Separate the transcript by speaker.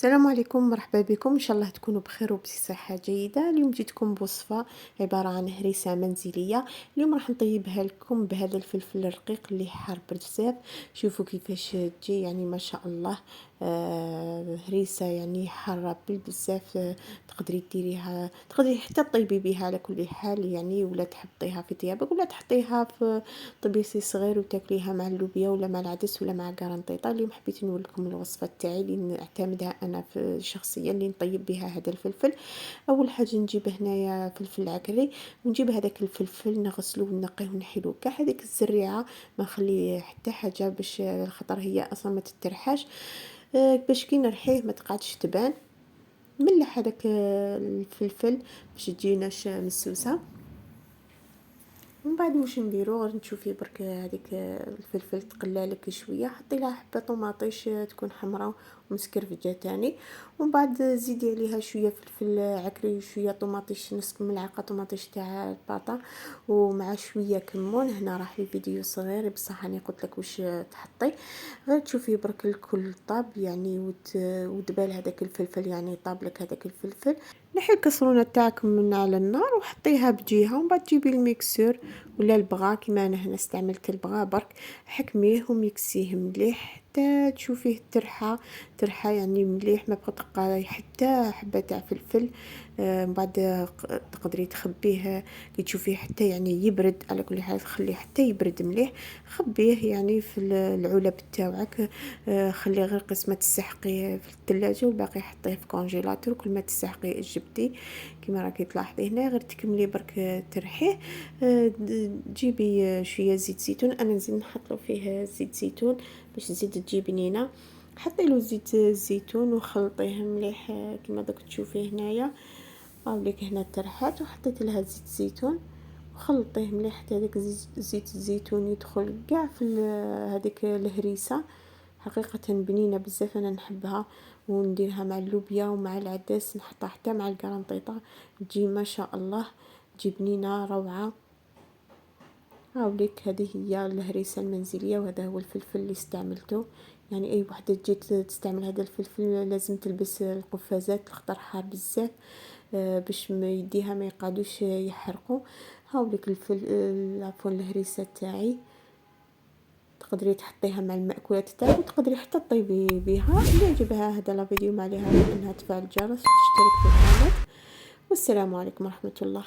Speaker 1: السلام عليكم، مرحبا بكم. ان شاء الله تكونوا بخير وبصحه جيده. اليوم جيتكم بوصفه عباره عن هريسه منزليه. اليوم راح نطيبها لكم بهذا الفلفل الرقيق اللي حار بزاف. شوفوا كيفاش تجي، يعني ما شاء الله. هريسه يعني حاره بزاف. تقدري ديريها، تقدري حتى طيبي بها على كل حال يعني، ولا تحطيها في طيابك، ولا تحطيها في طبيسي صغير وتاكليها مع اللوبيا ولا مع العدس ولا مع قرنطيطه. اليوم حبيت نقول لكم الوصفه تاعي اللي نعتمدها انا في شخصيا، اللي نطيب بها هذا الفلفل. اول حاجه نجيب هنايا فلفل عكري، ونجيب هذاك الفلفل نغسلوه ونقيه ونحيلوه كاع هذيك الزريعه، ما نخلي حتى حاجه باش الخطر هي اصلا ما تترحاش. باش كي نرحيه ما تقعدش تبان. ملح هذاك الفلفل باش تجيناش مسوسه. ومن بعد واش نديرو، غير تشوفي برك هذيك الفلفل تقلالك شويه، حطي لها حبه طوماطيش تكون حمراء ومسكرفجه تاني. ومن بعد زيدي عليها شويه فلفل عكري وشويه طوماطيش، نص ملعقه طوماطيش تاع الباطا، ومع شويه كمون. هنا راح لي فيديو صغير بصح راني قلت لك واش تحطي. غير تشوفي برك الكل طاب يعني، ودبال هذاك الفلفل يعني طاب لك هذاك الفلفل. نحي الكسرونه تاعك من على النار وحطيها بجهه، ومن بعد تجيبي الميكسور ولا البغا كيما انا هنا استعملت البغا برك. حكميه وميكسيه مليح حتى تشوفيه ترحى يعني مليح، ما بقى تبقى حتى حبه تاع فلفل. من بعد تقدري تخبيه كي تشوفيه حتى يعني يبرد. على كل حال خليه حتى يبرد مليح، خبيه يعني في العلب تاعك. خليه غير قسمه تسحقيه في الثلاجه، والباقي حطيه في كونجيلاتور. كل ما تسحقي جبتي كيما راكي تلاحظي هنا. غير تكملي برك ترحيه. تجيبي شويه زيت زيتون، انا نزيد نحط له فيه زيت زيتون باش تزيد تجي بنينه. حطي له زيت الزيتون وخلطيه مليح كما دوك تشوفيه هنايا. هاوليك هنا ترحات وحطيت لها زيت زيتون وخلطيه مليح حتى هذاك زيت الزيتون يدخل كاع في هذيك الهريسه. حقيقه بنينه بزاف، انا نحبها ونديرها مع اللوبيا ومع العدس، نحطها حتى مع القرنطيطه تجي ما شاء الله، تجي بنينه روعه. هاوليك هذه هي الهريسه المنزليه، وهذا هو الفلفل اللي استعملته. يعني اي وحده تجي تستعمل هذا الفلفل لازم تلبس القفازات الخطر حار بزاف، باش ما يديها ما يقعدوش يحرقوا. هاوليك عفوا الهريسه تاعي، تقدري تحطيها مع المأكولات تاعك، وتقدري حتى طيبي بها. اللي يعجبها هذا لا فيديو ما عليها انها تفعل الجرس وتشترك في القناه. والسلام عليكم ورحمه الله.